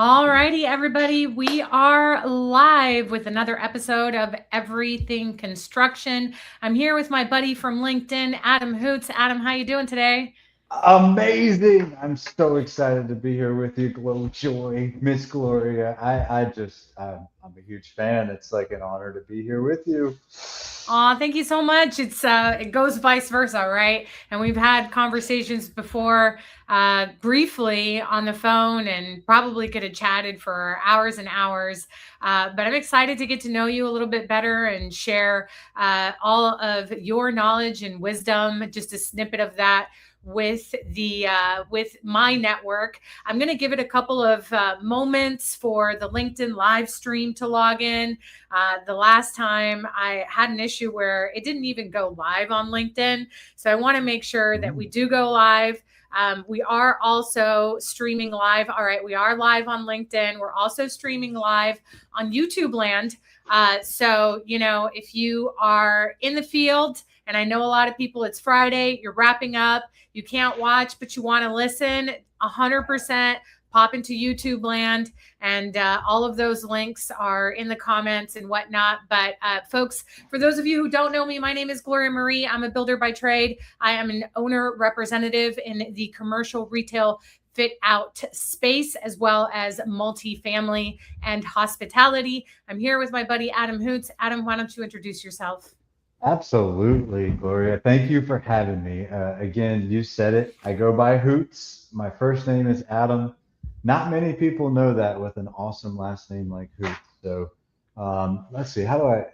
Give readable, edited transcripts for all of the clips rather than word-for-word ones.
All righty, everybody. We are live with another episode of Everything Construction. I'm here with my buddy from LinkedIn, Adam Hoots. Adam, how you doing today? Amazing. I'm so excited to be here with you, Glow Joy, Miss Gloria. I'm a huge fan. It's like an honor to be here with you. Aw, thank you so much. It goes vice versa, right? And we've had conversations before, briefly on the phone, and probably could have chatted for hours and hours. But I'm excited to get to know you a little bit better and share all of your knowledge and wisdom. Just a snippet of that with my network. I'm going to give it a couple of moments for the LinkedIn live stream to log in. The last time I had an issue where it didn't even go live on LinkedIn. So I want to make sure that we do go live. We are also streaming live. All right, we are live on LinkedIn. We're also streaming live on YouTube land. So, if you are in the field, and I know a lot of people, it's Friday, you're wrapping up, you can't watch, but you want to listen, 100% pop into YouTube land. And all of those links are in the comments and whatnot. But folks, for those of you who don't know me, my name is Gloria Marie. I'm a builder by trade. I am an owner representative in the commercial retail fit out space, as well as multifamily and hospitality. I'm here with my buddy, Adam Hoots. Adam, why don't you introduce yourself? Absolutely, Gloria. Thank you for having me. Again, you said it. I go by Hoots. My first name is Adam. Not many people know that with an awesome last name like Hoots. So let's see. How do I?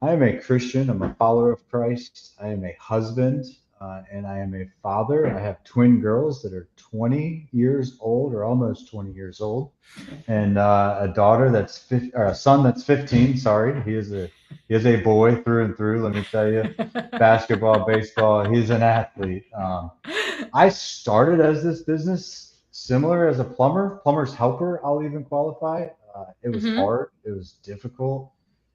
I am a Christian. I'm a follower of Christ. I am a husband, and I am a father. I have twin girls that are 20 years old, or almost 20 years old, and a daughter that's 15, or a son that's 15. Sorry, he is a boy through and through. Let me tell you, basketball, baseball. He's an athlete. I started as this business similar as a plumber's helper. I'll even qualify. It was Hmm. hard. It was difficult.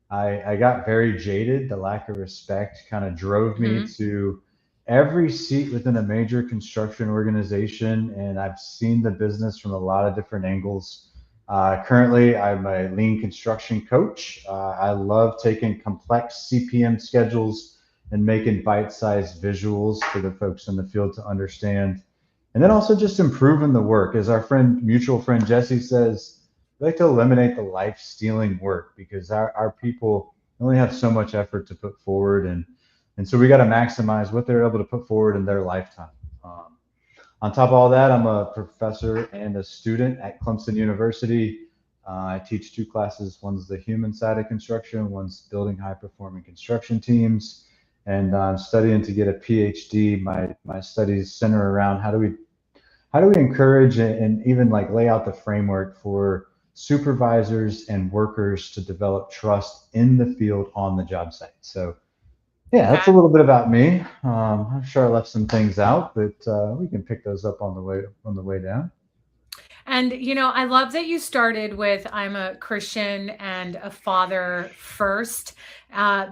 I got very jaded. The lack of respect kind of drove me Hmm. to every seat within a major construction organization, and I've seen the business from a lot of different angles. Currently, I'm a lean construction coach. I love taking complex CPM schedules and making bite-sized visuals for the folks in the field to understand. And then also just improving the work. As our mutual friend Jesse says, we like to eliminate the life-stealing work because our people only have so much effort to put forward, and so we got to maximize what they're able to put forward in their lifetime. On top of all that, I'm a professor and a student at Clemson University. I teach two classes. One's the human side of construction, one's building high performing construction teams. And I'm studying to get a PhD. My studies center around how do we encourage and even like lay out the framework for supervisors and workers to develop trust in the field on the job site. So yeah, that's a Okay. little bit about me. I'm sure I left some things out, but we can pick those up on the way down. And, I love that you started with I'm a Christian and a father first,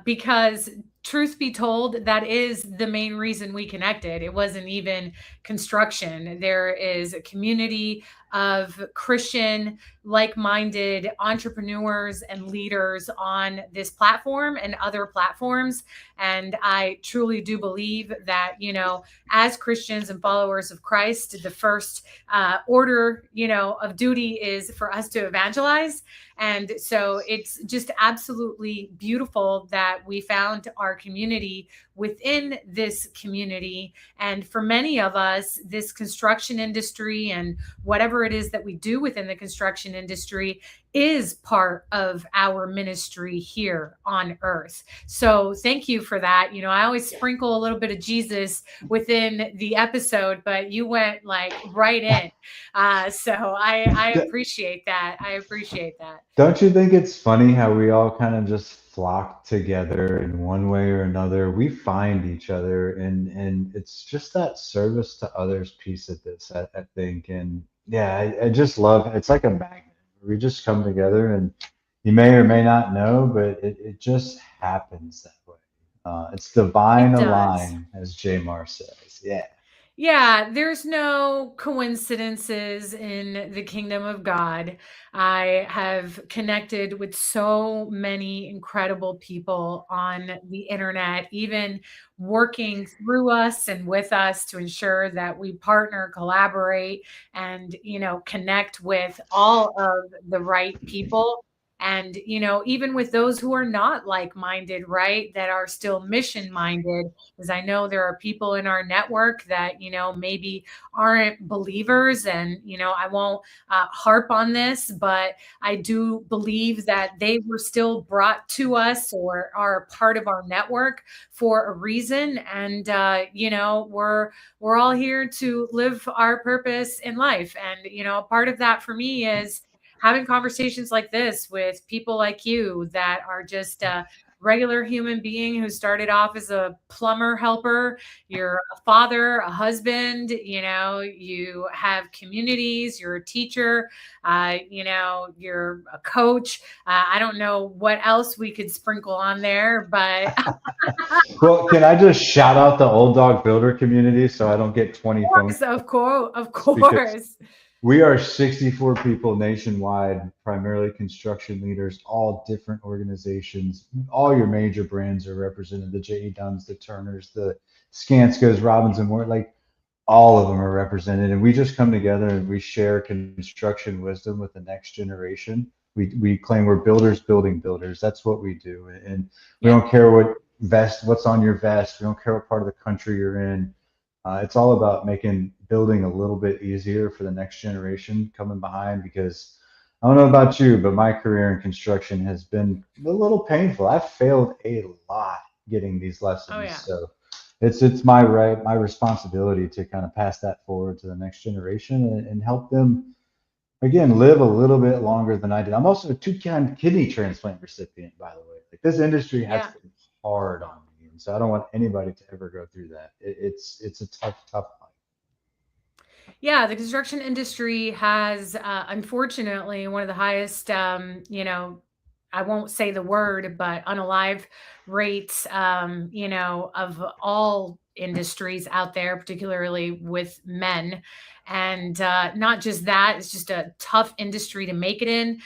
because truth be told, that is the main reason we connected. It wasn't even construction. There is a community of Christian, like minded entrepreneurs and leaders on this platform and other platforms. And I truly do believe that, as Christians and followers of Christ, the first order, of duty is for us to evangelize. And so it's just absolutely beautiful that we found our community within this community. And for many of us, this construction industry and whatever it is that we do within the construction industry is part of our ministry here on earth. So thank you for that. I always sprinkle a little bit of Jesus within the episode, but you went like right in. So I appreciate that. I appreciate that. Don't you think it's funny how we all kind of just flock together in one way or another? We find each other, and it's just that service to others piece of this, I think. And yeah, I just love it's like a magnet. We just come together, and you may or may not know, but it just happens that way. It's divine It does. align, as J. Mar says. Yeah. Yeah, there's no coincidences in the kingdom of God. I have connected with so many incredible people on the internet, even working through us and with us to ensure that we partner, collaborate, and, connect with all of the right people. And, even with those who are not like minded, right, that are still mission minded, because I know there are people in our network that, maybe aren't believers. And, I won't harp on this, but I do believe that they were still brought to us or are part of our network for a reason. And, we're all here to live our purpose in life. And, part of that for me is having conversations like this with people like you that are just regular human being who started off as a plumber helper. You're a father, a husband, you have communities, you're a teacher, you're a coach. I don't know what else we could sprinkle on there, but Well, can I just shout out the old dog builder community so I don't get 20 phone of course, of because course. we are 64 people nationwide, primarily construction leaders, all different organizations. All your major brands are represented, the J.E. Dunns, the Turners, the Skanska's, Robinson Moore, like all of them are represented. And we just come together and we share construction wisdom with the next generation. We claim we're builders building builders. That's what we do. And we Yep. don't care what's on your vest. We don't care what part of the country you're in. It's all about making building a little bit easier for the next generation coming behind because I don't know about you, but my career in construction has been a little painful. I've failed a lot getting these Oh lessons. yeah. So it's my right, my responsibility to kind of pass that forward to the next generation and help them again live a little bit longer than I did. I'm also a two-time kidney transplant recipient, by the way. Like this industry has Yeah. been hard on me, and so I don't want anybody to ever go through that. It's a tough life. Yeah, the construction industry has, unfortunately, one of the highest, I won't say the word, but unalive rates, of all industries out there, particularly with men. And not just that, it's just a tough industry to make it in.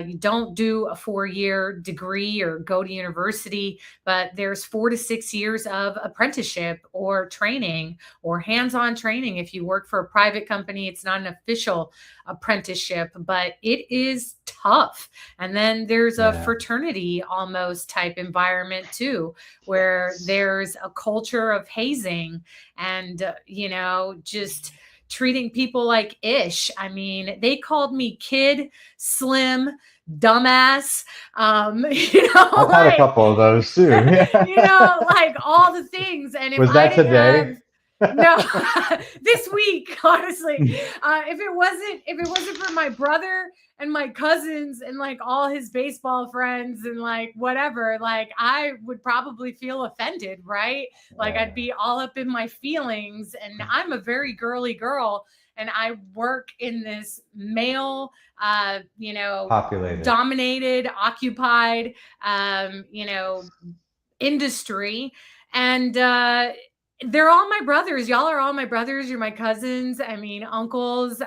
You don't do a 4-year degree or go to university, but there's 4 to 6 years of apprenticeship or training or hands-on training. If you work for a private company, it's not an official apprenticeship, but it is tough. And then there's a Yeah. fraternity almost type environment too, where there's a culture of hazing and, just treating people like ish. I mean, they called me kid, slim, dumbass, I've had a like, couple of those too. like all the things. And if Was I that didn't have, today? no, this week, honestly, if it wasn't for my brother and my cousins and like all his baseball friends and like whatever, like I would probably feel offended, right? Like I'd Yeah. be all up in my feelings. And I'm a very girly girl, and I work in this male, Populated. dominated, occupied, industry. And they're all my brothers. Y'all are all my brothers. You're my cousins. I mean, uncles.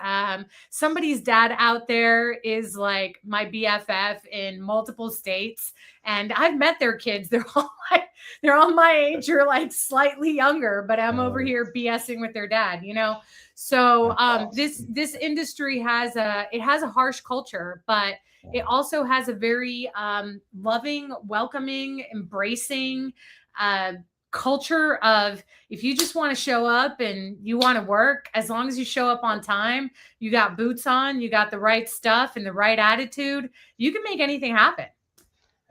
Somebody's dad out there is like my BFF in multiple states, and I've met their kids. They're all my age or like slightly younger, but I'm over Oh, here BSing with their dad. So that's this awesome. industry has a harsh culture, but it Yeah. also has a very loving, welcoming, embracing uh, culture of, if you just want to show up and you want to work, as long as you show up on time, you got boots on, you got the right stuff and the right attitude, you can make anything happen.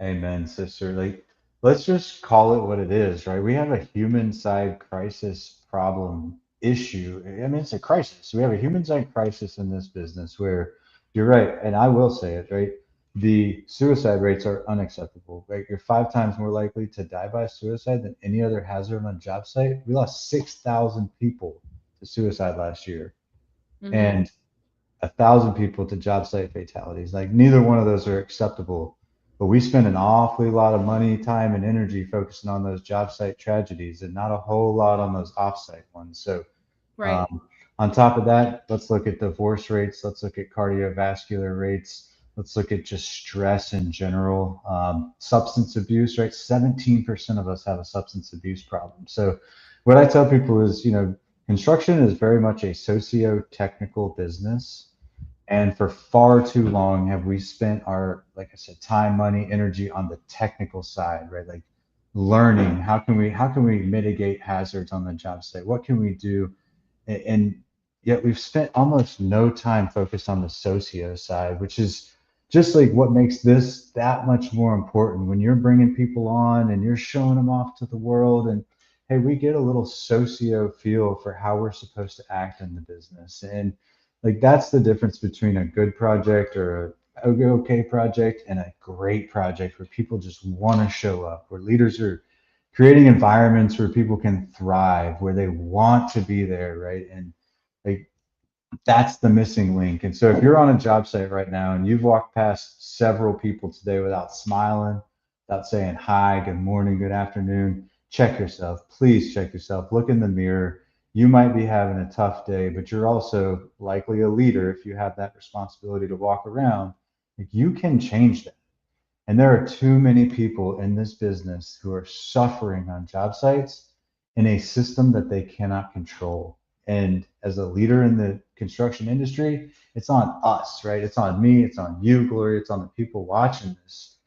Amen, sister. Like, let's just call it what it is, right? We have a human side crisis problem issue. I mean, it's a crisis. We have a human side crisis in this business where you're right, and I will say it, right? The suicide rates are unacceptable. Right? You're 5 times more likely to die by suicide than any other hazard on a job site. We lost 6,000 people to suicide last year. Hmm. And 1,000 people to job site fatalities. Like neither one of those are acceptable. But we spend an awfully lot of money, time, and energy focusing on those job site tragedies and not a whole lot on those offsite ones. So Right. On top of that, let's look at divorce rates. Let's look at cardiovascular rates. Let's look at just stress in general. Substance abuse, right? 17% of us have a substance abuse problem. So, what I tell people is, construction is very much a socio-technical business. And for far too long have we spent our, like I said, time, money, energy on the technical side, right? Like learning how can we mitigate hazards on the job site? What can we do? And yet we've spent almost no time focused on the socio side, which is just like what makes this that much more important when you're bringing people on and you're showing them off to the world. And hey, we get a little socio feel for how we're supposed to act in the business. And like that's the difference between a good project or a okay project and a great project where people just want to show up, where leaders are creating environments where people can thrive, where they want to be there, right? And like that's the missing link. And so if you're on a job site right now and you've walked past several people today without smiling, without saying hi, good morning, good afternoon, check yourself. Please check yourself. Look in the mirror. You might be having a tough day, but you're also likely a leader if you have that responsibility to walk around. Like you can change that. And there are too many people in this business who are suffering on job sites in a system that they cannot control. And as a leader in the construction industry, it's on us, right? It's on me, it's on you, Gloria, it's on the people watching this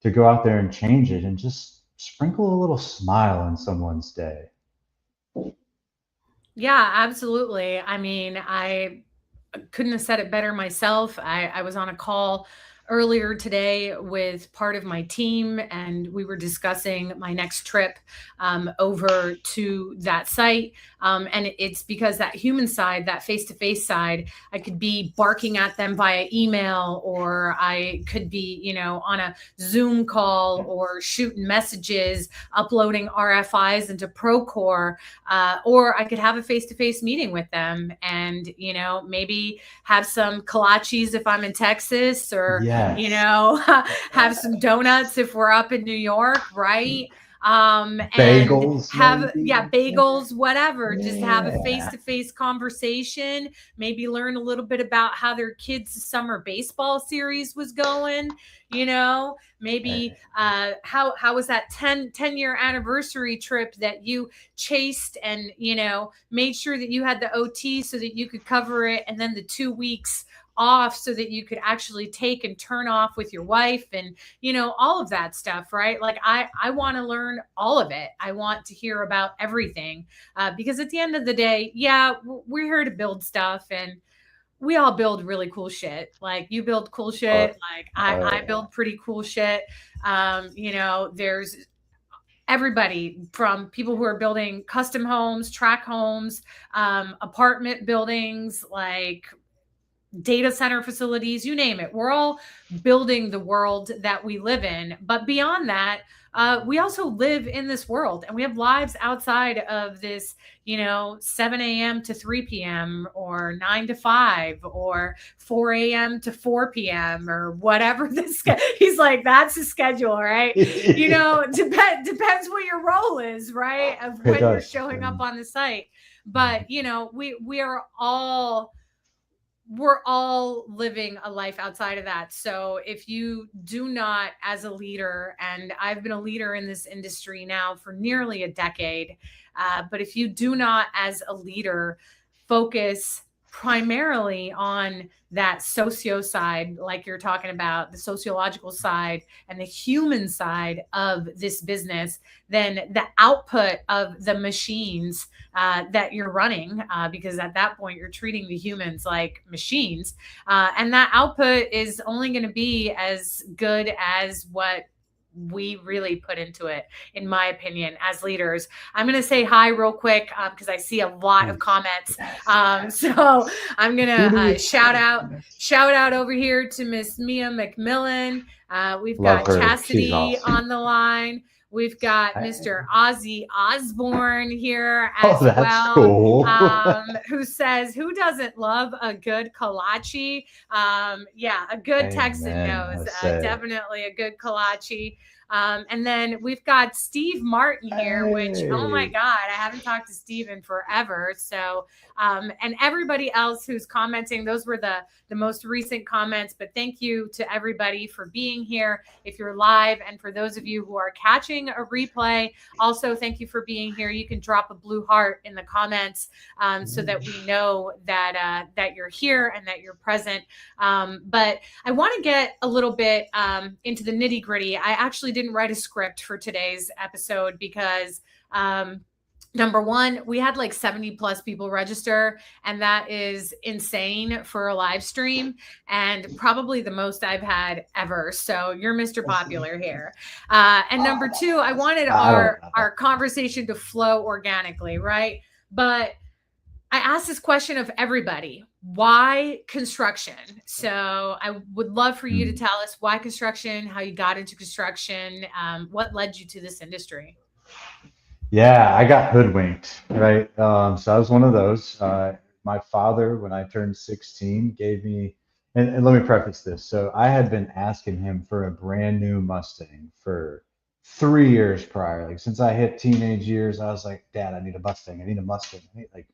to go out there and change it and just sprinkle a little smile in someone's day. Yeah, absolutely. I mean, I couldn't have said it better myself. I was on a call earlier today with part of my team, and we were discussing my next trip over to that site. And it's because that human side, that face to face side, I could be barking at them via email, or I could be, on a Zoom call or shooting messages, uploading RFIs into Procore, or I could have a face to face meeting with them and, maybe have some kolaches if I'm in Texas, or, Yes. have some donuts if we're up in New York, right? And Bagels, have, maybe. yeah, bagels, whatever, just have a Yeah. face-to-face conversation, maybe learn a little bit about how their kids' summer baseball series was going, maybe how was that 10-year anniversary trip that you chased and made sure that you had the OT so that you could cover it, and then the 2 weeks off so that you could actually take and turn off with your wife, and all of that stuff, right? Like I want to learn all of it. I want to hear about everything, because at the end of the day, yeah, we're here to build stuff, and we all build really cool shit. Like you build cool Oh, shit, like I yeah. build pretty cool shit. There's everybody from people who are building custom homes, track homes, apartment buildings, like data center facilities, you name it. We're all building the world that we live in. But beyond that, we also live in this world, and we have lives outside of this, 7 a.m. to 3 p.m. or 9 to 5 or 4 a.m. to 4 p.m. or whatever this he's like, that's the schedule, right? Depends what your role is, right? Of It when you're does. showing up on the site. But, we are all we're all living a life outside of that. So if you do not, as a leader, and I've been a leader in this industry now for nearly a decade, but if you do not, as a leader, focus primarily on that socio side, like you're talking about, the sociological side and the human side of this business, then the output of the machines that you're running, because at that point you're treating the humans like machines, and that output is only going to be as good as what we really put into it, in my opinion, as leaders. I'm going to say hi real quick, because I see a lot of Please. comments. Yes. So I'm going Who do we to shout have out next? shout out over here to Miss Mia McMillan. We've Love got her. She's Chastity awesome. on the line. We've got Mr. Ozzy Osbourne here Oh, as that's well, cool. who says, who doesn't love a good kolache? Yeah, a good Texan Amen. knows, I say. definitely a good kolache. And then we've got Steve Martin here, which, oh my Hey. God, I haven't talked to Steve in forever. So, and everybody else who's commenting, those were the most recent comments. But thank you to everybody for being here. If you're live, and for those of you who are catching a replay, also thank you for being here. You can drop a blue heart in the comments so that we know that you're here and that you're present. But I want to get a little bit into the nitty gritty. I actually didn't write a script for today's episode because number one, we had like 70 plus people register, and that is insane for a live stream, and probably the most I've had ever. So you're Mr. Popular here. And number two, I wanted I don't know about our that. conversation to flow organically, right? But I asked this question of everybody: why construction? So I would love for you to tell us why construction, how you got into construction, what led you to this industry. Yeah, I got hoodwinked, right? So I was one of those. My father, when I turned 16, gave me, and let me preface this. So I had been asking him for a brand new Mustang for 3 years prior. Like since I hit teenage years, I was like, Dad, I need a Mustang. I need a Mustang. Like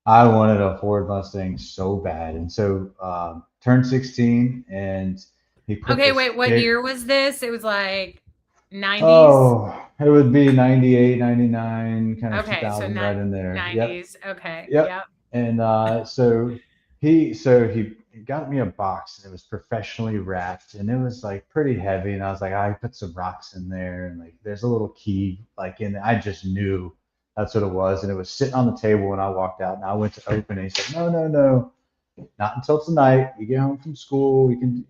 I wanted a Ford Mustang so bad. And so turned 16 and he put Okay, this wait, what big, year was this? It was like 90s. oh, it would be 98, 99, kind of Okay, so 2000, right in there. Yep. 90s. Okay, Yep. yep. And so he got me a box and it was professionally wrapped and it was like pretty heavy. And I was like, I put some rocks in there and like there's a little key like in there. I just knew that's what it was. And it was sitting on the table when I walked out and I went to open it. He said, no, no, no, not until tonight. You get home from school. We can,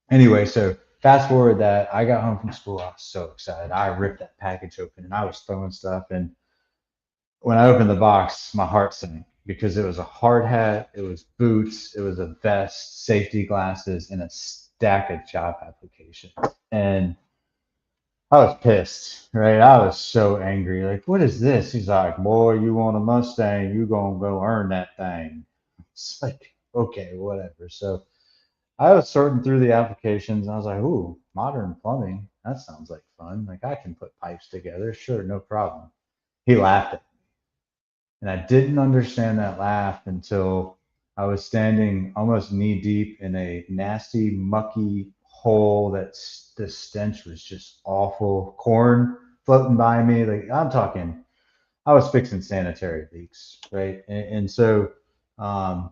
anyway, so fast forward that I got home from school. I was so excited. I ripped that package open and I was throwing stuff. And when I opened the box, my heart sank because it was a hard hat, it was boots, it was a vest, safety glasses, and a stack of job applications. And I was pissed, right? I was so angry. Like, what is this? He's like, boy, you want a Mustang, you gonna go earn that thing. It's like, okay, whatever. So I was sorting through the applications and I was like, ooh, modern plumbing. That sounds like fun. Like I can put pipes together. Sure, no problem. He laughed at and I didn't understand that laugh until I was standing almost knee deep in a nasty, mucky hole that the stench was just awful. Corn floating by me. Like I'm talking, I was fixing sanitary leaks, right? And so um,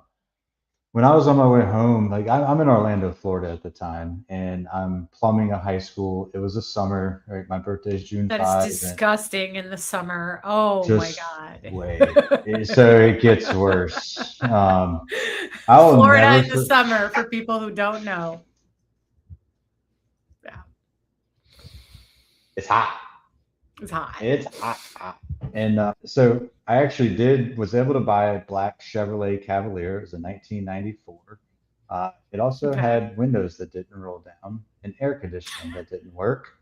when I was on my way home, like I'm in Orlando, Florida at the time, and I'm plumbing a high school. It was a summer, right? My birthday's June That is 5, and disgusting in the summer. Oh my just God. wait. So it gets worse. I will Florida never. in the summer, for people who don't know. Yeah, It's hot. it's hot. It's hot, hot. And so I actually was able to buy a black Chevrolet Cavalier. It was a 1994. It also Okay. had windows that didn't roll down and air conditioning that didn't work.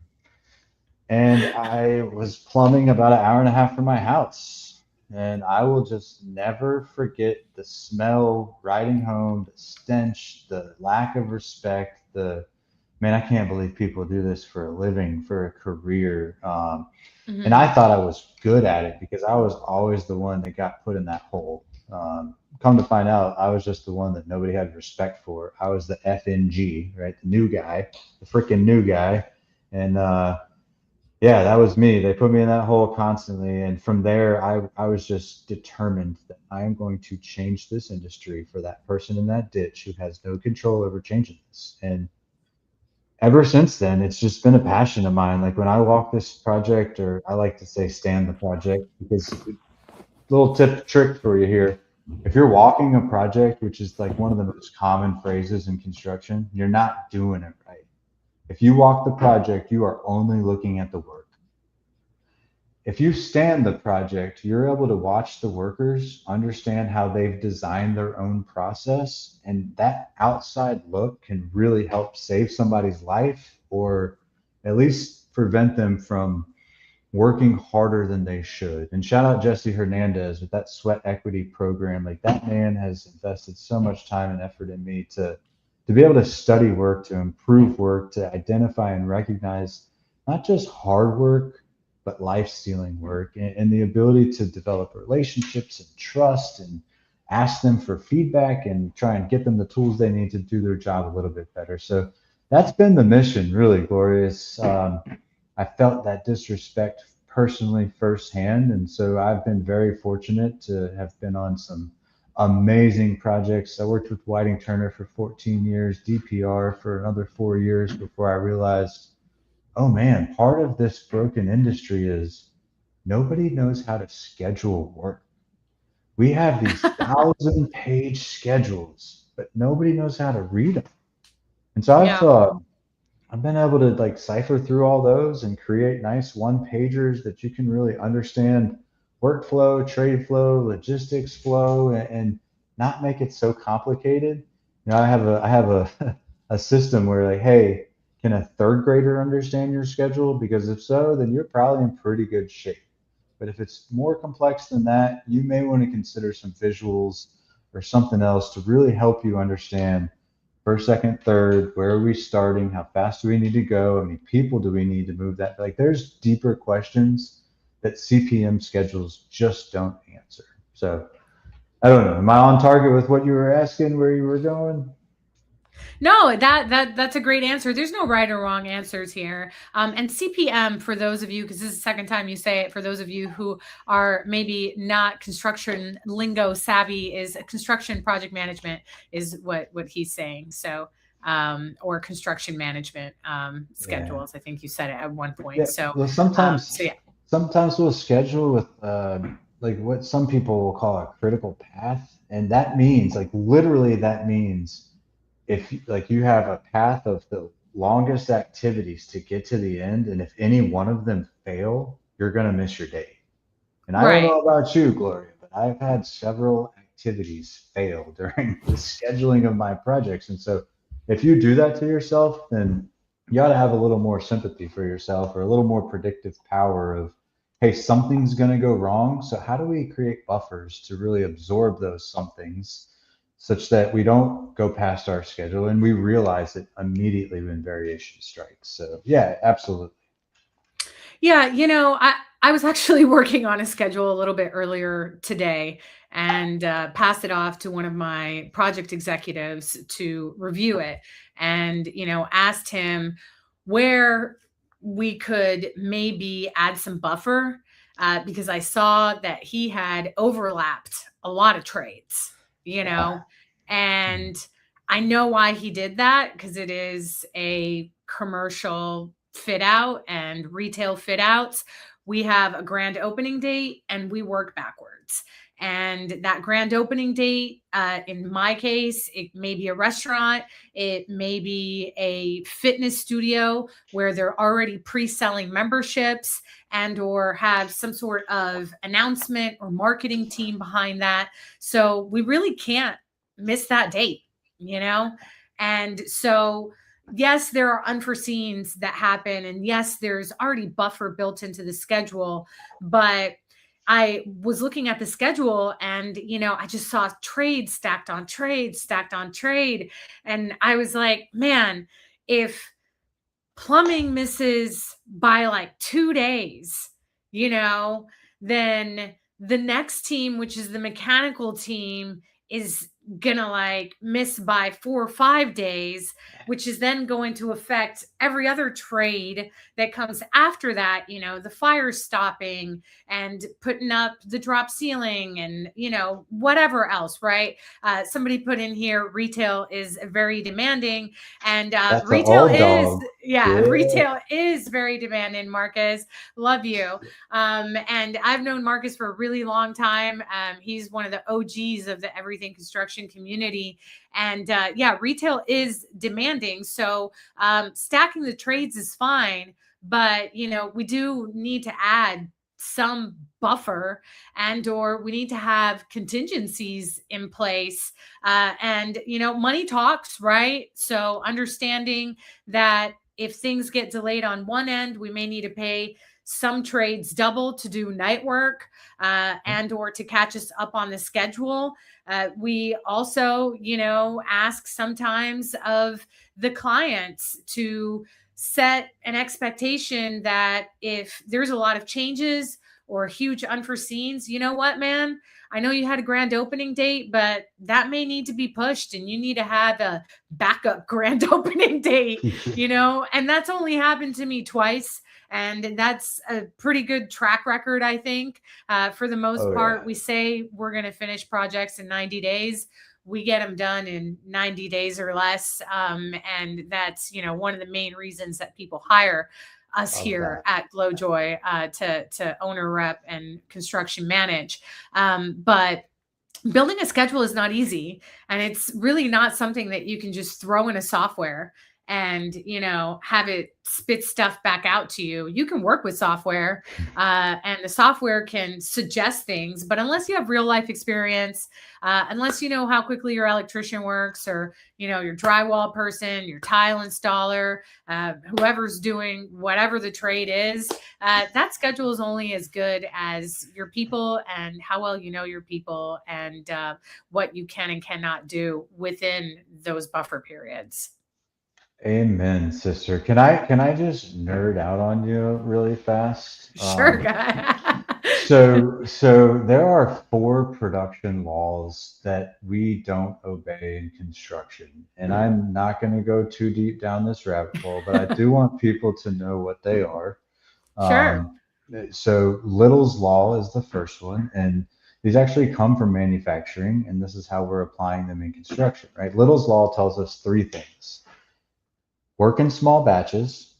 And I was plumbing about an hour and a half from my house. And I will just never forget the smell riding home, the stench, the lack of respect, the man, I can't believe people do this for a living, for a career. And Mhm. I thought I was good at it because I was always the one that got put in that hole. Come to find out, I was just the one that nobody had respect for. I was the FNG, right? The new guy, the freaking new guy. And yeah, that was me. They put me in that hole constantly. And from there, I was just determined that I am going to change this industry for that person in that ditch who has no control over changing this. And ever since then, it's just been a passion of mine. Like when I walk this project, or I like to say stand the project, because little tip trick for you here. If you're walking a project, which is like one of the most common phrases in construction, you're not doing it right. If you walk the project, you are only looking at the work. If you stand the project, you're able to watch the workers, understand how they've designed their own process, and that outside look can really help save somebody's life or at least prevent them from working harder than they should. And shout out Jesse Hernandez with that sweat equity program. Like that man has invested so much time and effort in me to to be able to study work, to improve work, to identify and recognize not just hard work, but life stealing work, and the ability to develop relationships and trust and ask them for feedback and try and get them the tools they need to do their job a little bit better. So that's been the mission, really, Glorious. I felt that disrespect personally firsthand. And so I've been very fortunate to have been on some amazing projects. I worked with Whiting Turner for 14 years, DPR for another 4 years before I realized, oh man, part of this broken industry is nobody knows how to schedule work. We have these 1,000-page schedules, but nobody knows how to read them. And so Yeah. I've been able to like cipher through all those and create nice one pagers that you can really understand workflow, trade flow, logistics flow, and not make it so complicated. You know, I have a a system where like, hey, can a third grader understand your schedule? Because if so, then you're probably in pretty good shape. But if it's more complex than that, you may want to consider some visuals or something else to really help you understand first, second, third, where are we starting? How fast do we need to go? How many people do we need to move that? Like there's deeper questions that CPM schedules just don't answer. So I don't know. Am I on target with what you were asking, where you were going? No, that's a great answer. There's no right or wrong answers here. And CPM, for those of you, because this is the second time you say it, for those of you who are maybe not construction lingo savvy, is construction project management is what he's saying. So or construction management Yeah. schedules. I think you said it at one point. Yeah. So Well, so yeah. sometimes we'll schedule with like what some people will call a critical path. And that means like literally that means if like you have a path of the longest activities to get to the end, and if any one of them fail, you're going to miss your day. And I don't Right. know about you, Gloria, but I've had several activities fail during the scheduling of my projects. And so if you do that to yourself, then you ought to have a little more sympathy for yourself or a little more predictive power of, hey, something's going to go wrong. So how do we create buffers to really absorb those somethings such that we don't go past our schedule and we realize it immediately when variation strikes? So yeah, absolutely. Yeah, I was actually working on a schedule a little bit earlier today and passed it off to one of my project executives to review it and, asked him where we could maybe add some buffer because I saw that he had overlapped a lot of trades, you Yeah. know, and I know why he did that because it is a commercial fit out and retail fit outs. We have a grand opening date and we work backwards. And that grand opening date, in my case, it may be a restaurant, it may be a fitness studio where they're already pre-selling memberships and or have some sort of announcement or marketing team behind that. So we really can't miss that date, you know? And so yes, there are unforeseens that happen. And yes, there's already buffer built into the schedule. But I was looking at the schedule and, I just saw trade stacked on trade, stacked on trade. And I was like, man, if plumbing misses by like 2 days, you know, then the next team, which is the mechanical team, is gonna like miss by 4 or 5 days, which is then going to affect every other trade that comes after that, the fire stopping and putting up the drop ceiling and, whatever else, right? Somebody put in here retail is very demanding and That's an old dog. Yeah. retail is very demanding. Marcus, love you. And I've known Marcus for a really long time. He's one of the OGs of the everything construction community. And yeah, retail is demanding. So stacking the trades is fine, but we do need to add some buffer and or we need to have contingencies in place and money talks, right? So understanding that if things get delayed on one end, we may need to pay some trades double to do night work and or to catch us up on the schedule. We also, ask sometimes of the clients to set an expectation that if there's a lot of changes or huge unforeseens, you know what, man? I know you had a grand opening date, but that may need to be pushed and you need to have a backup grand opening date, and that's only happened to me twice. And that's a pretty good track record, I think. For the most Oh part, yeah. we say we're going to finish projects in 90 days. We get them done in 90 days or less. And that's, one of the main reasons that people hire us Love here that. at Glowjoy to owner rep and construction manage. But building a schedule is not easy, and it's really not something that you can just throw in a software and have it spit stuff back out to you. You can work with software, and the software can suggest things, but unless you have real life experience, unless you know how quickly your electrician works, or your drywall person, your tile installer, whoever's doing whatever the trade is, that schedule is only as good as your people and how well you know your people, and what you can and cannot do within those buffer periods. Amen, sister. Can I just nerd out on you really fast? Sure, guy. So there are four production laws that we don't obey in construction, and I'm not going to go too deep down this rabbit hole, but I do want people to know what they are. Sure. Um, so Little's law is the first one, and these actually come from manufacturing, and this is how we're applying them in construction, right? Little's law tells us three things: work in small batches,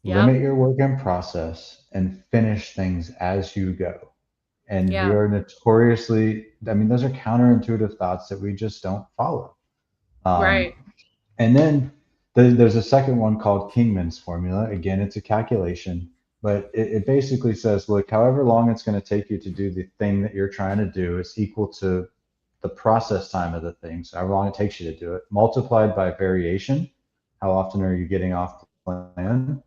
limit Yep. your work in process, and finish things as you go. And we Yeah. are notoriously, I mean, those are counterintuitive thoughts that we just don't follow. Um, Right. and then there's a second one called Kingman's formula. Again, it's a calculation, but it basically says, look, however long it's going to take you to do the thing that you're trying to do is equal to the process time of the thing. So however long it takes you to do it, multiplied by variation. How often are you getting off plan?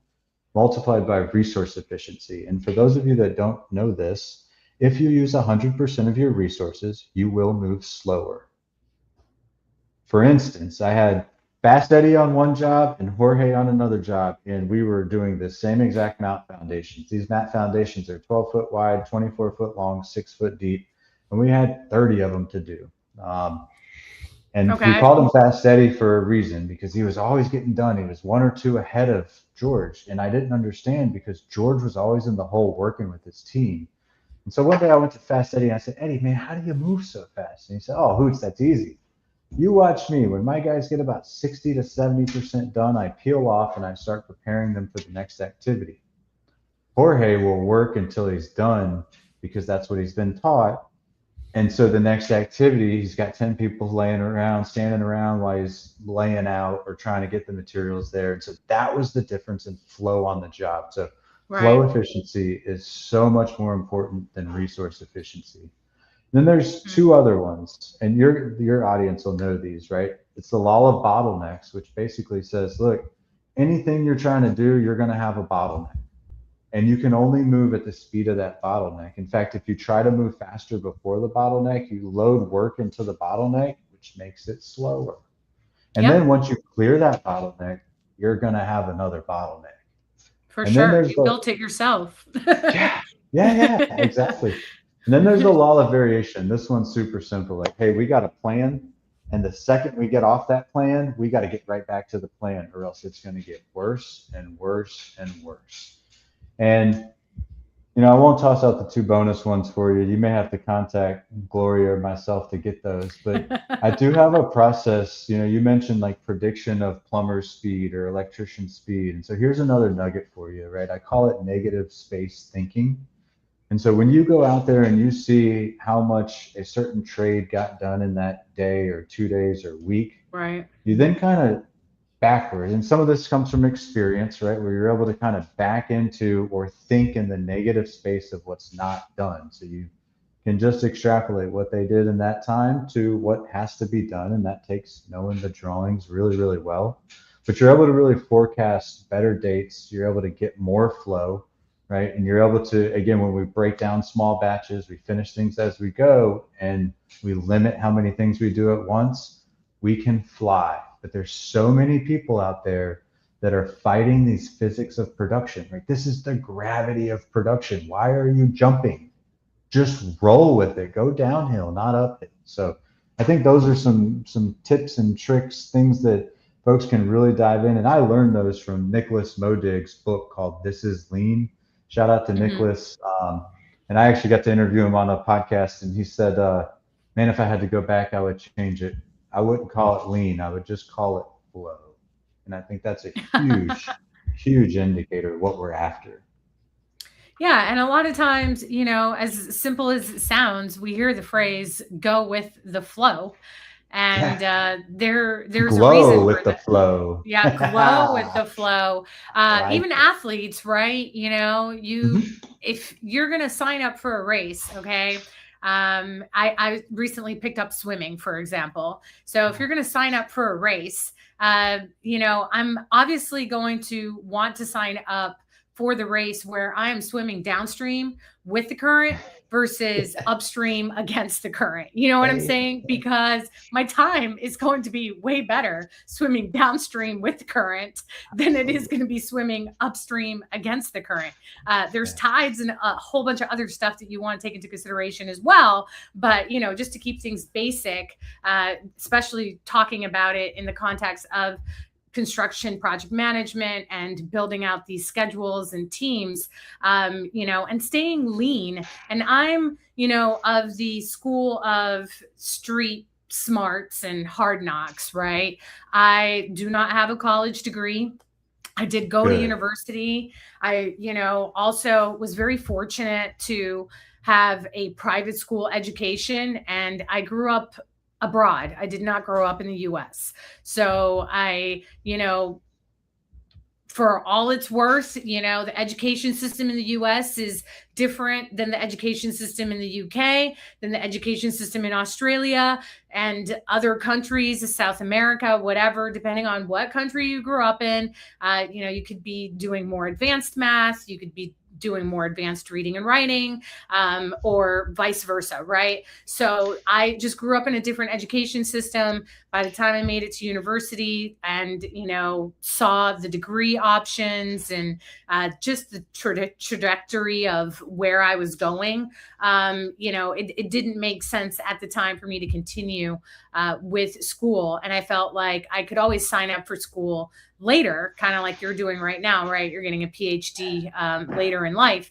Multiplied by resource efficiency. And for those of you that don't know this, if you use 100% of your resources, you will move slower. For instance, I had Fast Eddie on one job and Jorge on another job, and we were doing the same exact mat foundations. These mat foundations are 12-foot wide, 24-foot long, 6 foot deep, and we had 30 of them to do. Um, and we Okay. called him Fast Eddie for a reason because he was always getting done. He was one or two ahead of George, and I didn't understand because George was always in the hole working with his team. And so one day I went to Fast Eddie and I said, Eddie, man, how do you move so fast? And he said, oh, Hoots, that's easy. You watch me. When my guys get about 60 to 70% done, I peel off and I start preparing them for the next activity. Jorge will work until he's done because that's what he's been taught. And so the next activity, he's got 10 people laying around, standing around while he's laying out or trying to get the materials there. And so that was the difference in flow on the job. So flow Right. efficiency is so much more important than resource efficiency. Then there's Mhm. two other ones, and your audience will know these, right? It's the law of bottlenecks, which basically says, look, anything you're trying to do, you're going to have a bottleneck, and you can only move at the speed of that bottleneck. In fact, if you try to move faster before the bottleneck, you load work into the bottleneck, which makes it slower. And then Yep. once you clear that bottleneck, you're going to have another bottleneck. For And then sure. there's You the built it yourself. yeah, yeah, exactly. And then there's the law of variation. This one's super simple. Like, hey, we got a plan, and the second we get off that plan, we got to get right back to the plan, or else it's going to get worse and worse and worse. And I won't toss out the two bonus ones for you. You may have to contact Gloria or myself to get those, but I do have a process. You mentioned like prediction of plumber speed or electrician speed. And so here's another nugget for you, right? I call it negative space thinking. And so when you go out there and you see how much a certain trade got done in that day or 2 days or week, Right. you then kind of backward. And some of this comes from experience, right? Where you're able to kind of back into or think in the negative space of what's not done. So you can just extrapolate what they did in that time to what has to be done. And that takes knowing the drawings really, really well. But you're able to really forecast better dates. You're able to get more flow, right? And you're able to, again, when we break down small batches, we finish things as we go, and we limit how many things we do at once, we can fly. But there's so many people out there that are fighting these physics of production, right? This is the gravity of production. Why are you jumping? Just roll with it. Go downhill, not up it. So I think those are some tips and tricks, things that folks can really dive in. And I learned those from Nicholas Modig's book called This Is Lean. Shout out to Mhm. Nicholas. And I actually got to interview him on a podcast, and he said, man, if I had to go back, I would change it. I wouldn't call it lean. I would just call it flow. And I think that's a huge, huge indicator of what we're after. Yeah, and a lot of times, as simple as it sounds, we hear the phrase "go with the flow," and Yeah. there's a Glow reason for with the that. flow. Yeah, glow with the flow. I like Even it. athletes, right? Mm-hmm. If you're gonna sign up for a race, okay. I recently picked up swimming, for example. So if you're gonna sign up for a race, I'm obviously going to want to sign up for the race where I am swimming downstream with the current versus upstream against the current. You know what I'm Hey, saying? Because my time is going to be way better swimming downstream with the current than it is absolutely. going to be swimming upstream against the current. There's Yeah. tides and a whole bunch of other stuff that you want to take into consideration as well. But, just to keep things basic, especially talking about it in the context of construction project management and building out these schedules and teams, and staying lean. And I'm, of the school of street smarts and hard knocks, right? I do not have a college degree. I did go to Good. university. I, also was very fortunate to have a private school education, and I grew up abroad. I did not grow up in the US. So for all it's worth, the education system in the US is different than the education system in the UK, than the education system in Australia and other countries, South America, whatever, depending on what country you grew up in. You could be doing more advanced math, you could be doing more advanced reading and writing, or vice versa, right? So I just grew up in a different education system. By the time I made it to university and, saw the degree options and just the trajectory of where I was going, it didn't make sense at the time for me to continue with school. And I felt like I could always sign up for school later, kind of like you're doing right now, right? You're getting a PhD later in life,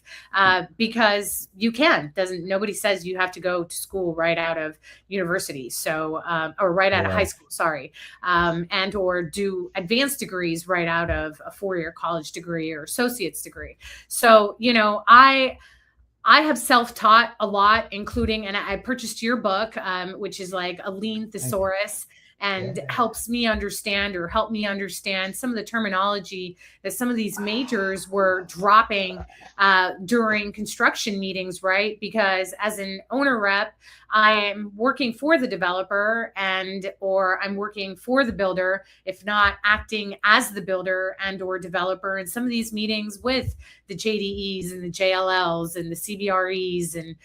because you can. Doesn't Nobody says you have to go to school right out of university, so or right out of high Yeah. school, sorry, and or do advanced degrees right out of a 4-year college degree or associate's degree. So I have self-taught a lot, including, and I purchased your book, which is like a lean Thank you. thesaurus, and Yeah. helps me understand, or help me understand, some of the terminology that some of these majors were dropping during construction meetings, right? Because as an owner rep, I'm working for the developer and or I'm working for the builder, if not acting as the builder and or developer in some of these meetings with the JDEs and the JLLs and the CBREs and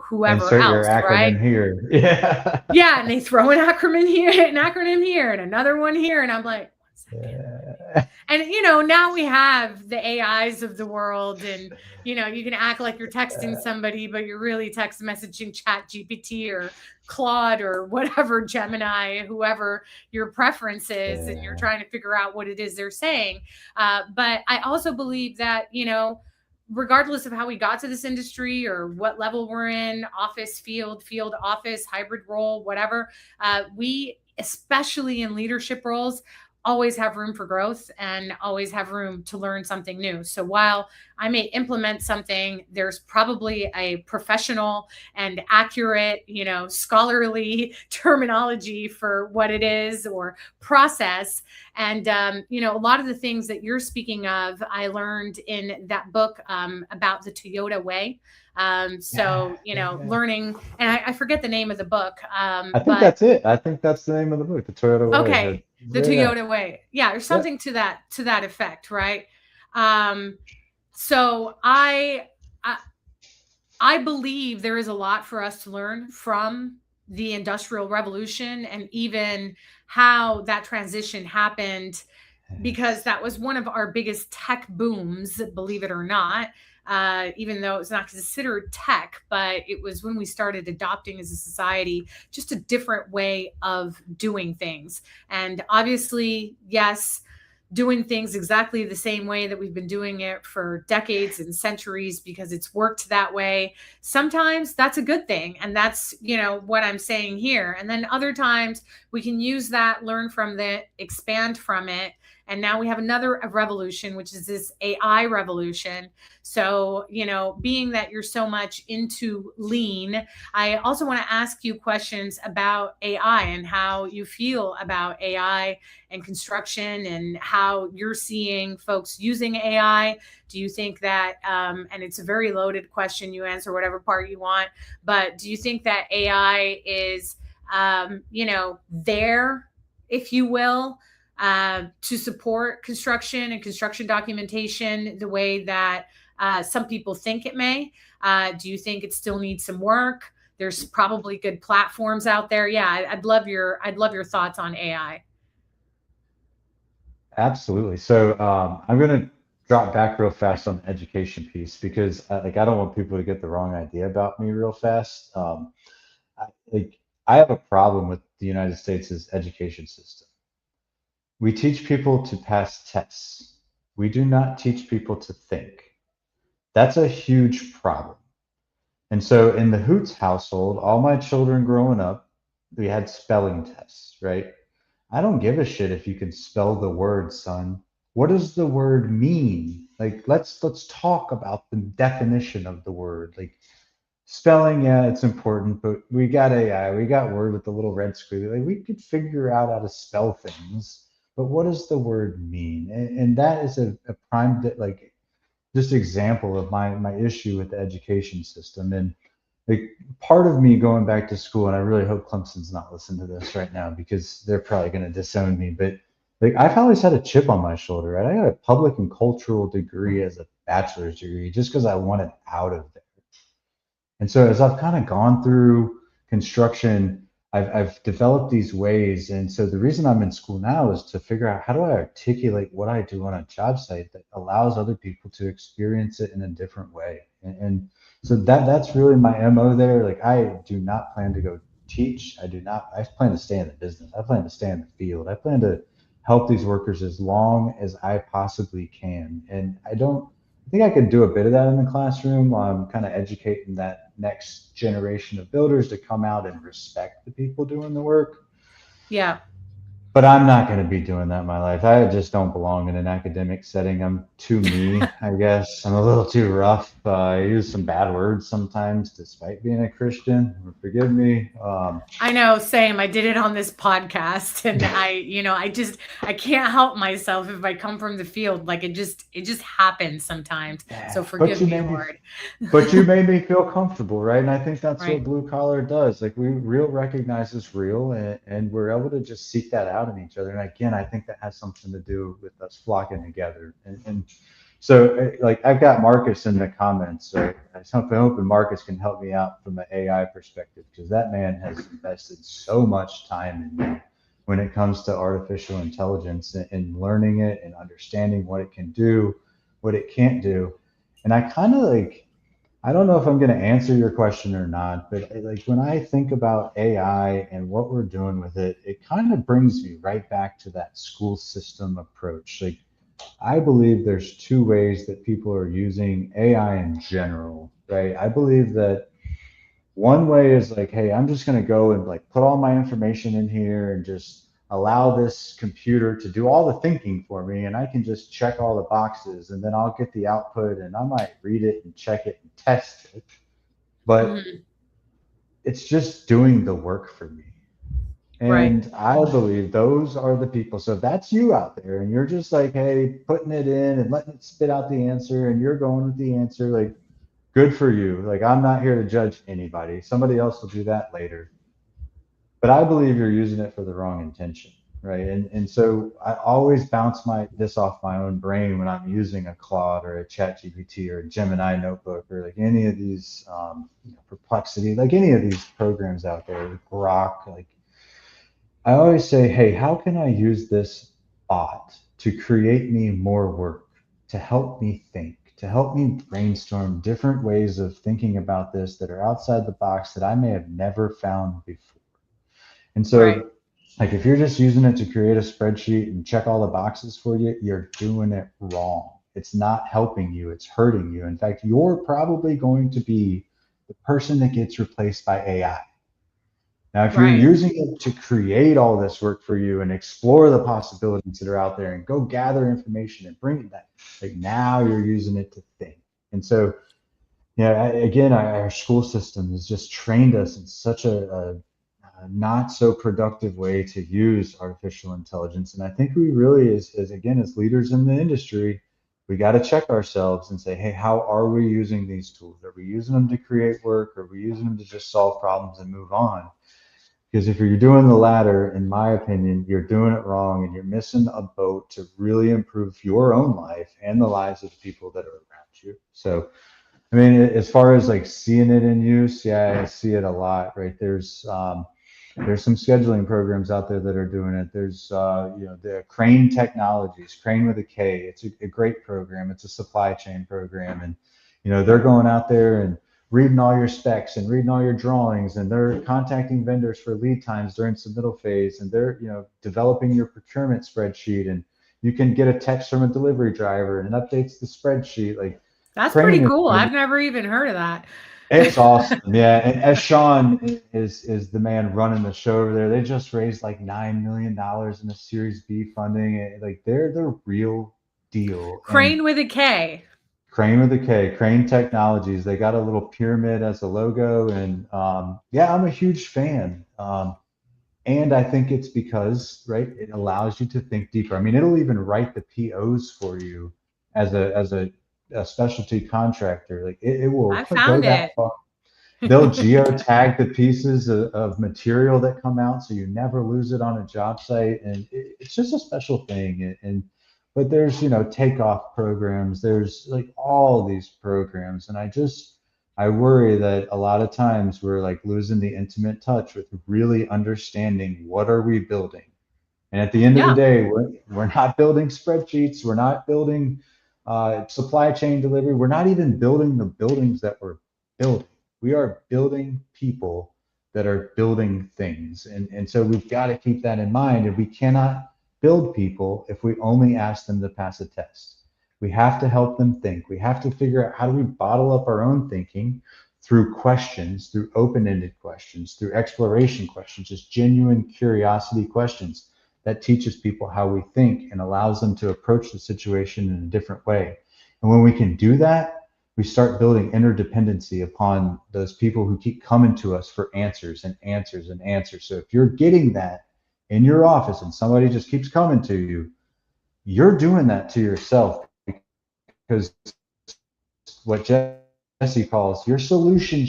whoever Insert your else, right? acronym here. Yeah. Yeah, and they throw an acronym here, and another one here, and I'm like, one second. Yeah. And now we have the AIs of the world, and you can act like you're texting somebody, but you're really text messaging Chat GPT or Claude or whatever, Gemini, whoever your preference is, and you're Yeah. trying to figure out what it is they're saying. But I also believe that regardless of how we got to this industry or what level we're in, office, field office, hybrid role, whatever, we, especially in leadership roles, always have room for growth and always have room to learn something new. So while I may implement something, there's probably a professional and accurate, scholarly terminology for what it is or process. And, a lot of the things that you're speaking of, I learned in that book about the Toyota way. Yeah. Yeah. Learning, and I forget the name of the book, I think but that's it. I think that's the name of the book, The Toyota Way. okay, the Yeah. Toyota way. Yeah, or Yeah. something to that effect, right? Um, So I I believe there is a lot for us to learn from the Industrial Revolution and even how that transition happened, because Yes. that was one of our biggest tech booms, believe it or not. Even though it's not considered tech, but it was when we started adopting as a society just a different way of doing things. And obviously, yes, doing things exactly the same way that we've been doing it for decades and centuries because it's worked that way. Sometimes that's a good thing. And that's, what I'm saying here. And then other times we can use that, learn from it, expand from it. And now we have another revolution, which is this AI revolution. So, being that you're so much into lean, I also want to ask you questions about AI and how you feel about AI and construction and how you're seeing folks using AI. Do you think that, and it's a very loaded question, you answer whatever part you want, but do you think that AI is, there, if you will, to support construction and construction documentation the way that some people think it may? Do you think it still needs some work? There's probably good platforms out there. Yeah, I'd love your thoughts on AI. Absolutely. So I'm going to drop back real fast on the education piece because I don't want people to get the wrong idea about me real fast. I, like I have a problem with the United States' education system. We teach people to pass tests. We do not teach people to think. That's a huge problem. And so in the Hoots household, all my children growing up, we had spelling tests, right? I don't give a shit if you can spell the word, son. What does the word mean? Like let's talk about the definition of the word. Like spelling, yeah, it's important, but we got AI, we got Word with the little red squiggly. Like we could figure out how to spell things, but what does the word mean? And that is a prime like just example of my issue with the education system. And like part of me going back to school, and I really hope Clemson's not listening to this right now because they're probably going to disown me. But like I've always had a chip on my shoulder, right? I got a public and cultural degree as a bachelor's degree just because I wanted out of there. And so as I've kind of gone through construction, I've developed these ways. And so the reason I'm in school now is to figure out how do I articulate what I do on a job site that allows other people to experience it in a different way. And so that's really my MO there. Like I do not plan to go teach. I plan to stay in the business. I plan to stay in the field. I plan to help these workers as long as I possibly can. And I think I could do a bit of that in the classroom. I'm kind of educating that next generation of builders to come out and respect the people doing the work. Yeah. But I'm not going to be doing that in my life. I just don't belong in an academic setting. I'm too me, I guess. I'm a little too rough. I use some bad words sometimes, despite being a Christian. Forgive me. I know, same. I did it on this podcast and I can't help myself if I come from the field. Like it just happens sometimes. So but forgive you me, made me Lord. But you made me feel comfortable, right? And I think that's what Right. blue collar does. Like we real recognizes real, and we're able to just seek that out in each other. And again, I think that has something to do with us flocking together. And so, like I've got Marcus in the comments, right? I was hoping Marcus can help me out from an AI perspective because that man has invested so much time in me when it comes to artificial intelligence and learning it and understanding what it can do, what it can't do. And I kind of like I don't know if I'm going to answer your question or not, but like when I think about AI and what we're doing with it, it kind of brings me right back to that school system approach. Like I believe there's two ways that people are using AI in general, right? I believe that one way is like, hey, I'm just going to go and like put all my information in here and just allow this computer to do all the thinking for me and I can just check all the boxes and then I'll get the output and I might read it and check it and test it, but Mhm. it's just doing the work for me. Right. And I believe those are the people. So if that's you out there and you're just like, hey, putting it in and letting it spit out the answer and you're going with the answer, like good for you. Like I'm not here to judge anybody. Somebody else will do that later. But I believe you're using it for the wrong intention. right? And so I always bounce this off my own brain when I'm using a Claude or a Chat GPT or a Gemini notebook or like any of these Perplexity, like any of these programs out there, like Grok. Like I always say, hey, how can I use this bot to create me more work, to help me think, to help me brainstorm different ways of thinking about this that are outside the box that I may have never found before. And Right. so, like, if you're just using it to create a spreadsheet and check all the boxes for you, you're doing it wrong. It's not helping you, it's hurting you. In fact, you're probably going to be the person that gets replaced by AI. Now, if you're Right. using it to create all this work for you and explore the possibilities that are out there and go gather information and bring it back, like now you're using it to think. And so, yeah, again, our school system has just trained us in such a not so productive way to use artificial intelligence. And I think we really, as again, as leaders in the industry, we got to check ourselves and say, hey, how are we using these tools? Are we using them to create work? Are we using them to just solve problems and move on? Because if you're doing the latter, in my opinion, you're doing it wrong and you're missing a boat to really improve your own life and the lives of the people that are around you. So, I mean, as far as like seeing it in use, yeah, I see it a lot, right? There's some scheduling programs out there that are doing it. There's the Crane Technologies, Crane with a K. It's a great program. It's a supply chain program, and they're going out there and reading all your specs and reading all your drawings, and they're contacting vendors for lead times during submittal phase, and they're developing your procurement spreadsheet, and you can get a text from a delivery driver and it updates the spreadsheet. Like That's pretty Crane is cool. one of I've never even heard of that. it's awesome, yeah. And as Sean is the man running the show over there, they just raised like $9 million in a Series B funding. Like they're the real deal. And Crane with a K. Crane with a K, Crane Technologies. They got a little pyramid as a logo, and yeah, I'm a huge fan. And I think it's because it allows you to think deeper. I mean, it'll even write the POs for you as a specialty contractor. Like it I will go found that it. far. They'll geotag the pieces of material that come out so you never lose it on a job site. And it's just a special thing. But there's, takeoff programs, there's like all these programs. And I worry that a lot of times we're like losing the intimate touch with really understanding what are we building. And at the end of the Yeah. day, we're not building spreadsheets. We're not building supply chain delivery. We're not even building the buildings that we're building. We are building people that are building things. And so we've got to keep that in mind. And we cannot build people if we only ask them to pass a test. We have to help them think. We have to figure out how do we bottle up our own thinking through questions, through open ended questions, through exploration questions, just genuine curiosity questions that teaches people how we think and allows them to approach the situation in a different way. And when we can do that, we start building interdependency upon those people who keep coming to us for answers and answers and answers. So if you're getting that in your office and somebody just keeps coming to you, you're doing that to yourself because what Jesse calls your solution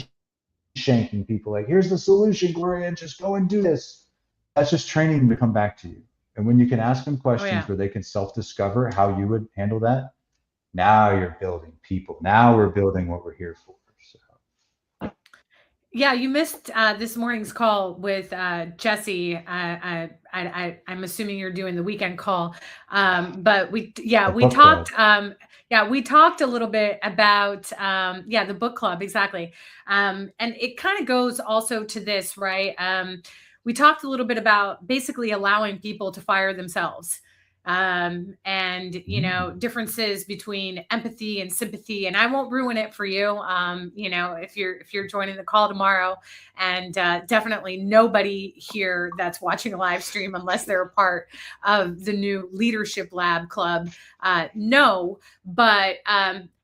shanking people. Like, here's the solution, Gloria, just go and do this. That's just training them to come back to you. And when you can ask them Oh questions yeah. where they can self-discover how you would handle that, now you're building people. Now we're building what we're here for. So Yeah, you missed this morning's call with Jesse. I'm assuming you're doing the weekend call, but yeah, the we book club. talked. Yeah, we talked a little bit about yeah, the book club exactly, and it kind of goes also to this, right? We talked a little bit about basically allowing people to fire themselves, and differences between empathy and sympathy. And I won't ruin it for you, if you're joining the call tomorrow. And definitely nobody here that's watching a live stream, unless they're a part of the new leadership lab club, no. But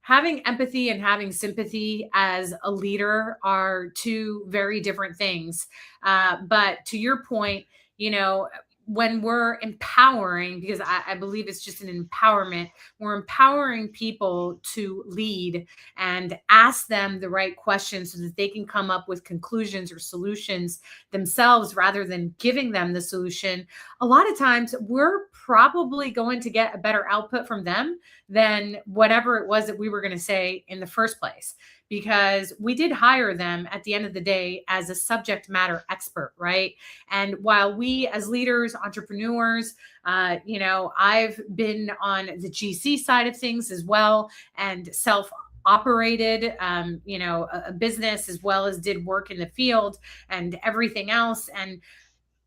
having empathy and having sympathy as a leader are two very different things. But to your point, you know when we're empowering, because I believe it's just an empowerment, we're empowering people to lead and ask them the right questions so that they can come up with conclusions or solutions themselves rather than giving them the solution. A lot of times we're probably going to get a better output from them than whatever it was that we were going to say in the first place, because we did hire them at the end of the day as a subject matter expert, right? And while we as leaders, entrepreneurs, I've been on the GC side of things as well and self operated a business as well as did work in the field and everything else. And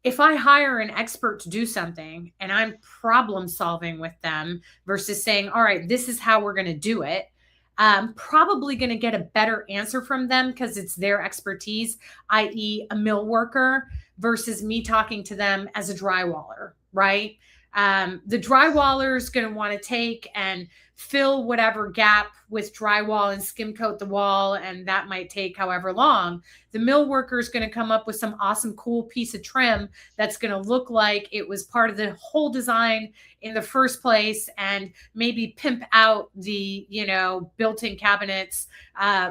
if I hire an expert to do something and I'm problem solving with them versus saying, all right, this is how we're going to do it, I'm probably going to get a better answer from them because it's their expertise, i.e., a mill worker, versus me talking to them as a drywaller, right? The drywaller is going to want to take and fill whatever gap with drywall and skim coat the wall, and that might take however long. The mill worker is going to come up with some awesome, cool piece of trim that's going to look like it was part of the whole design in the first place, and maybe pimp out the built-in cabinets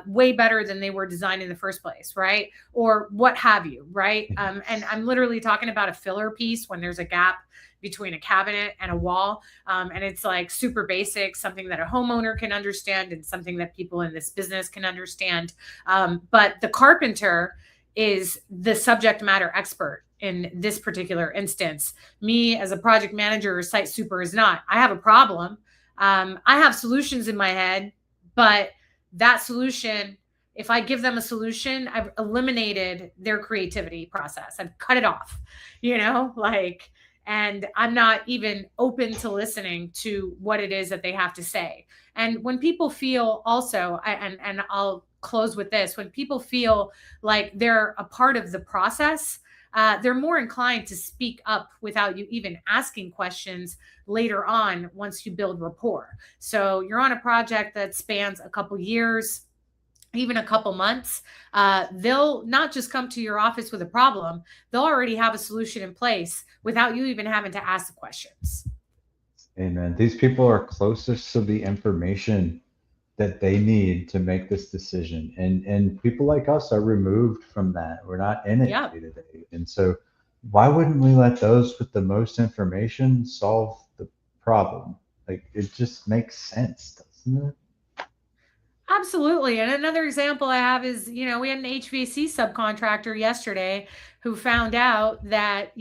way better than they were designed in the first place, right? Or what have you, right? And I'm literally talking about a filler piece when there's a gap between a cabinet and a wall. And it's like super basic, something that a homeowner can understand and something that people in this business can understand. But the carpenter is the subject matter expert in this particular instance. Me as a project manager or site super is not. I have a problem. I have solutions in my head, but that solution, if I give them a solution, I've eliminated their creativity process. I've cut it off, and I'm not even open to listening to what it is that they have to say. And when people feel also, and I'll close with this, when people feel like they're a part of the process, they're more inclined to speak up without you even asking questions later on once you build rapport. So you're on a project that spans a couple years, even a couple months, they'll not just come to your office with a problem, they'll already have a solution in place without you even having to ask the questions. Amen. These people are closest to the information that they need to make this decision. And people like us are removed from that. We're not in it Yeah. day to day. And so why wouldn't we let those with the most information solve the problem? Like it just makes sense, doesn't it? Absolutely. And another example I have is, we had an HVAC subcontractor yesterday who found out that,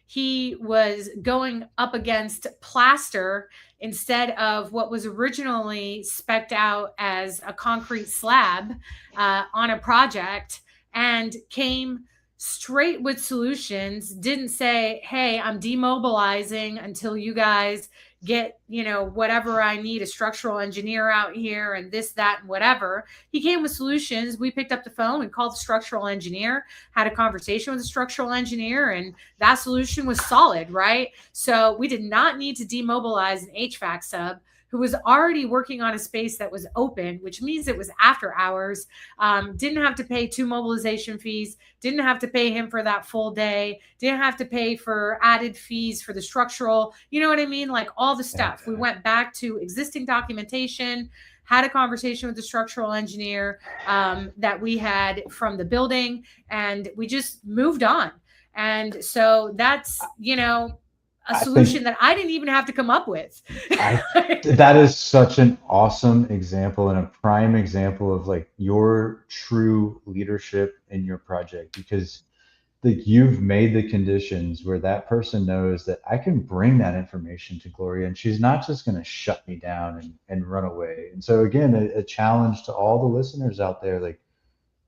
he was going up against plaster instead of what was originally spec'd out as a concrete slab on a project, and came straight with solutions, didn't say, hey, I'm demobilizing until you guys get, whatever I need, a structural engineer out here and this, that, and whatever. He came with solutions. We picked up the phone and called the structural engineer, had a conversation with the structural engineer, and that solution was solid, right? So we did not need to demobilize an HVAC sub who was already working on a space that was open, which means it was after hours, didn't have to pay 2 mobilization fees, didn't have to pay him for that full day, didn't have to pay for added fees for the structural, you know what I mean? Like all the stuff. We went back to existing documentation, had a conversation with the structural engineer that we had from the building, and we just moved on. And so that's, a solution that I didn't even have to come up with. That is such an awesome example and a prime example of like your true leadership in your project, because like you've made the conditions where that person knows that I can bring that information to Gloria and she's not just going to shut me down and run away. And so again, a challenge to all the listeners out there, like,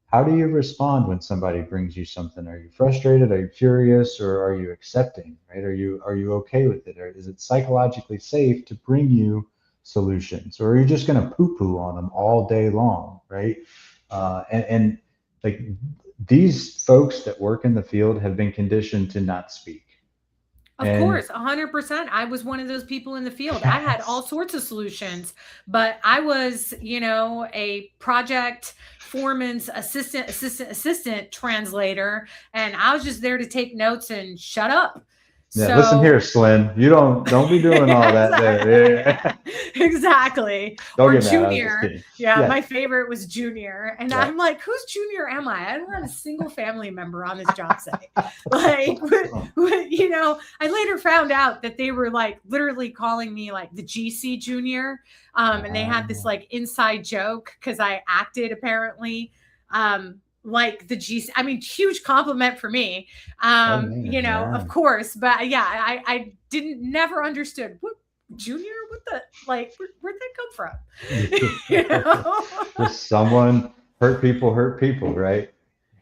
how do you respond when somebody brings you something? Are you frustrated? Are you curious? Or are you accepting? Right? Are you okay with it? Or is it psychologically safe to bring you solutions? Or are you just going to poo-poo on them all day long? Right? And like these folks that work in the field have been conditioned to not speak. Of course, 100%. I was one of those people in the field. I had all sorts of solutions, but I was, a project foreman's assistant translator, and I was just there to take notes and shut up. Yeah, listen So here, Slim. You don't be doing all that there. Yeah. exactly. Don't Or get mad. I was just Junior. kidding. Yeah, Yeah. my favorite was Junior. And Yeah. I'm like, whose Junior am I? I don't have a single family member on this job site. Like, I later found out that they were like literally calling me like the GC Junior. And they had this Oh, like inside joke because I acted apparently like the GC. I mean, huge compliment for me. oh man, Of yeah. course, but yeah, I didn't never understood what Junior, what the like, where'd that come from? you know? Just someone hurt people, right?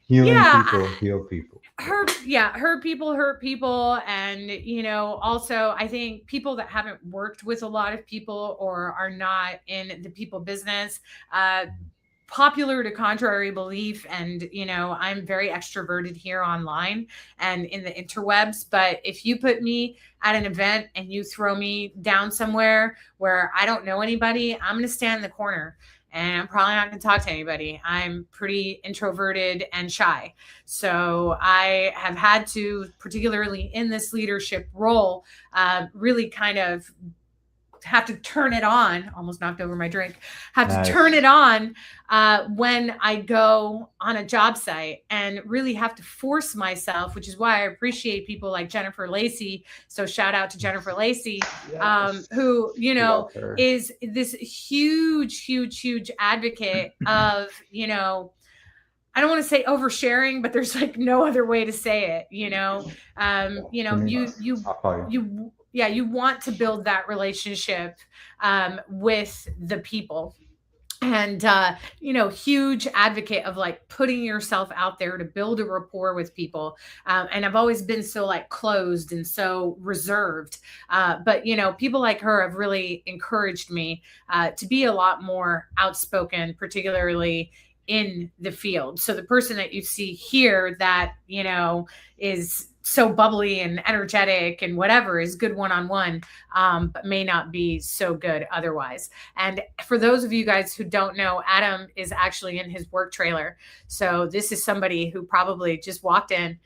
Healing yeah, people, heal people. hurt people, and also I think people that haven't worked with a lot of people or are not in the people business, uh popular to contrary belief, and I'm very extroverted here online and in the interwebs, but if you put me at an event and you throw me down somewhere where I don't know anybody, I'm going to stand in the corner and I'm probably not going to talk to anybody. I'm pretty introverted and shy, so I have had to, particularly in this leadership role, really kind of have to turn it on. Almost knocked over my drink. Have to turn it Nice. on when I go on a job site, and really have to force myself, which is why I appreciate people like Jennifer Lacey. So shout out to Jennifer Lacey, Yes. who Love her. is this huge advocate of I don't want to say oversharing, but there's like no other way to say it. Give me, You I'll call you. yeah, you want to build that relationship with the people, and huge advocate of like putting yourself out there to build a rapport with people, and I've always been so like closed and so reserved, but people like her have really encouraged me to be a lot more outspoken, particularly in the field. So the person that you see here that is so bubbly and energetic and whatever is good one-on-one, but may not be so good otherwise. And for those of you guys who don't know, Adam is actually in his work trailer. So this is somebody who probably just walked in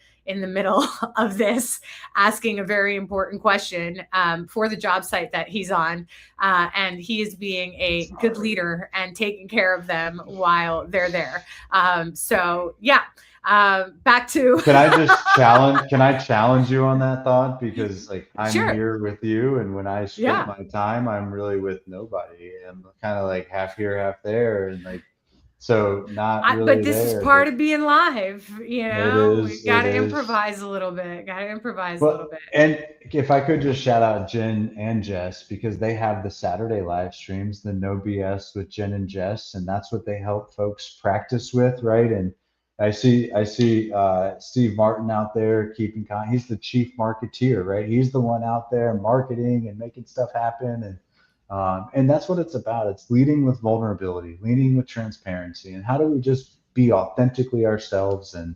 the middle of this, asking a very important question for the job site that he's on. And he is being a good leader and taking care of them while they're there. So, yeah. Back to Can I challenge you on that thought? Because like I'm sure. here with you, and when I split Yeah. my time, I'm really with nobody. I'm kind of like half here, half there, and like so not But really this is there, part but of being live. We got it to is. improvise a little bit. Got to improvise a little But bit. and if I could just shout out Jen and Jess because they have the Saturday live streams, the No BS with Jen and Jess, and that's what they help folks practice with, right? And I see Steve Martin out there keeping he's the chief marketeer, right? He's the one out there marketing and making stuff happen, and that's what it's about. It's leading with vulnerability, leading with transparency, and how do we just be authentically ourselves and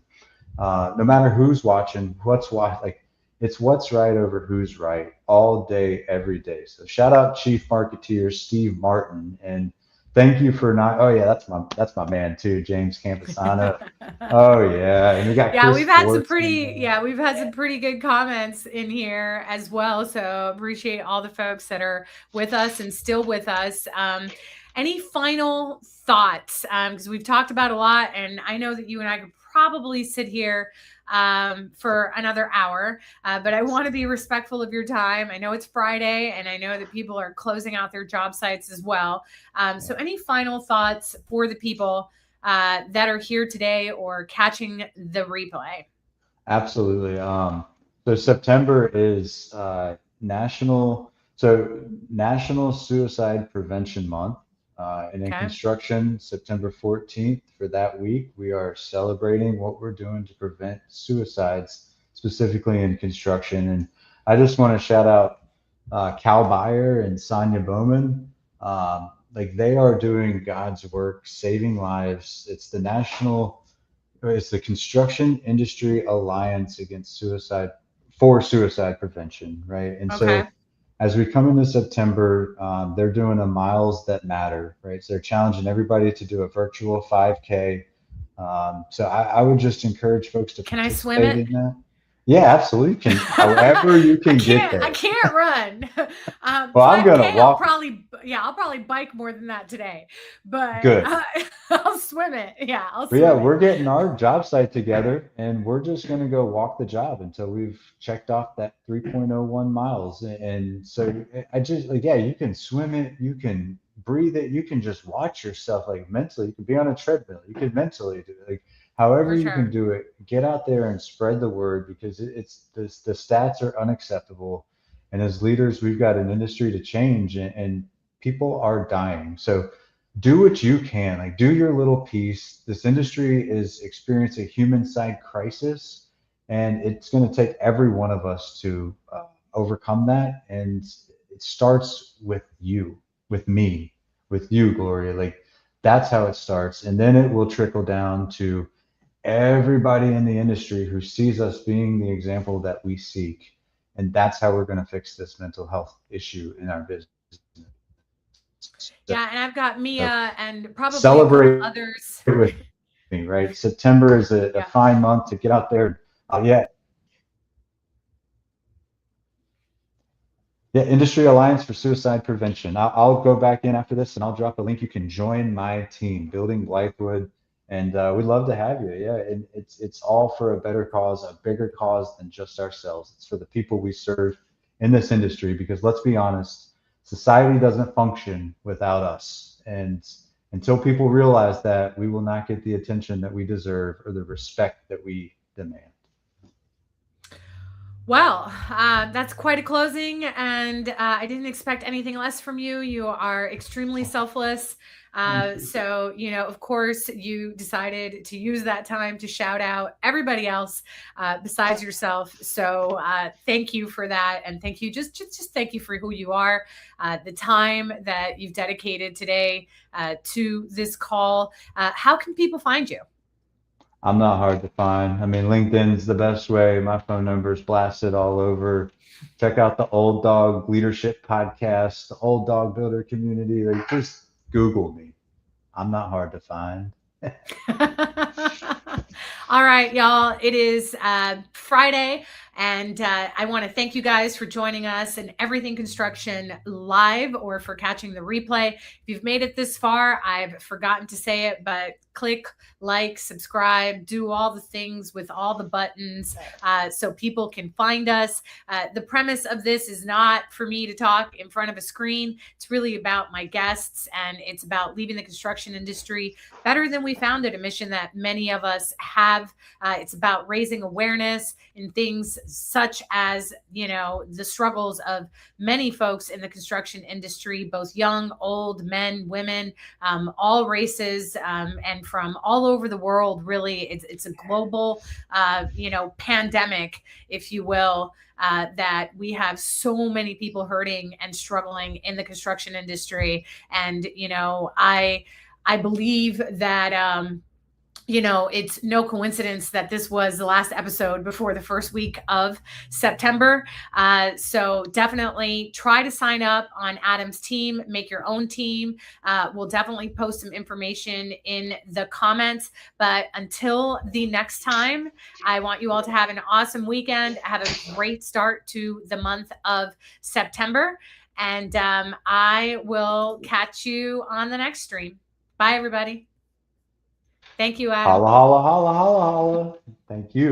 no matter who's watching, like it's what's right over who's right all day, every day. So shout out Chief Marketeer Steve Martin, and thank you for not. Oh yeah, that's my man too, James Campesano. Oh yeah, and we got Yeah, Chris Schwartz in there. we've had some pretty good comments in here as well. So appreciate all the folks that are with us and still with us. Any final thoughts? Because we've talked about a lot, and I know that you and I could probably sit here for another hour, but I want to be respectful of your time. I know it's Friday, and I know that people are closing out their job sites as well. So any final thoughts for the people that are here today or catching the replay? Absolutely. So September is National Suicide Prevention Month, and in Okay. construction, September 14th. For that week, we are celebrating what we're doing to prevent suicides, specifically in construction. And I just want to shout out Cal Bayer and Sonia Bowman. Like they are doing God's work, saving lives. It's the Construction Industry Alliance against suicide for suicide prevention, right? And Okay. so as we come into September, they're doing a Miles That Matter, right? So they're challenging everybody to do a virtual 5K. So I would just encourage folks to Can I swim participate it? in that. Yeah, absolutely. You can, however you can get I there. can't run. Well, I'm gonna 5K, walk. I'll probably bike more than that today, but Good. I'll swim it. Yeah, I'll But yeah, swim it. we're getting our job site together and we're just going to go walk the job until we've checked off that 3.01 miles. And so I just, like, yeah, you can swim it, you can breathe it, you can just watch yourself like mentally. You can be on a treadmill, you can mentally do it. Like, however For you can sure. do it, get out there and spread the word because it's the stats are unacceptable. And as leaders, we've got an industry to change and people are dying. So, do what you can, like do your little piece. This industry is experiencing a human side crisis and it's going to take every one of us to overcome that, and it starts with you, with me, with you, Gloria. Like, that's how it starts, and then it will trickle down to everybody in the industry who sees us being the example that we seek, and that's how we're going to fix this mental health issue in our business. So Yeah, and I've got Mia and probably a couple celebrate others. with me, right? September is a Yeah. fine month to get out there. Yeah, yeah, Industry Alliance for Suicide Prevention. I'll go back in after this and I'll drop a link. You can join my team, Building Blythewood, and we'd love to have you. Yeah, and it's all for a better cause, a bigger cause than just ourselves. It's for the people we serve in this industry. Because let's be honest, society doesn't function without us. And until people realize that, we will not get the attention that we deserve or the respect that we demand. Well, that's quite a closing, and I didn't expect anything less from you. You are extremely selfless. Thank you. So, of course, you decided to use that time to shout out everybody else besides yourself. So, thank you for that, and thank you, just thank you for who you are, the time that you've dedicated today to this call. How can people find you? I'm not hard to find. I mean, LinkedIn's the best way. My phone number is blasted all over. Check out the Old Dog Leadership Podcast, the Old Dog Builder community. Like, just Google me. I'm not hard to find. All right, y'all. It is Friday, and I want to thank you guys for joining us in Everything Construction Live or for catching the replay. If you've made it this far, I've forgotten to say it, but click like, subscribe, do all the things with all the buttons so people can find us. The premise of this is not for me to talk in front of a screen. It's really about my guests, and it's about leaving the construction industry better than we found it, a mission that many of us have. It's about raising awareness in things such as, the struggles of many folks in the construction industry, both young, old, men, women, all races, and from all over the world. Really, it's a global, pandemic, if you will. That we have so many people hurting and struggling in the construction industry, and I believe that it's no coincidence that this was the last episode before the first week of September. So definitely try to sign up on Adam's team, make your own team. We'll definitely post some information in the comments. But until the next time, I want you all to have an awesome weekend. Have a great start to the month of September. And I will catch you on the next stream. Bye, everybody. Thank you, Adam. Holla, holla, holla, holla, holla. Thank you.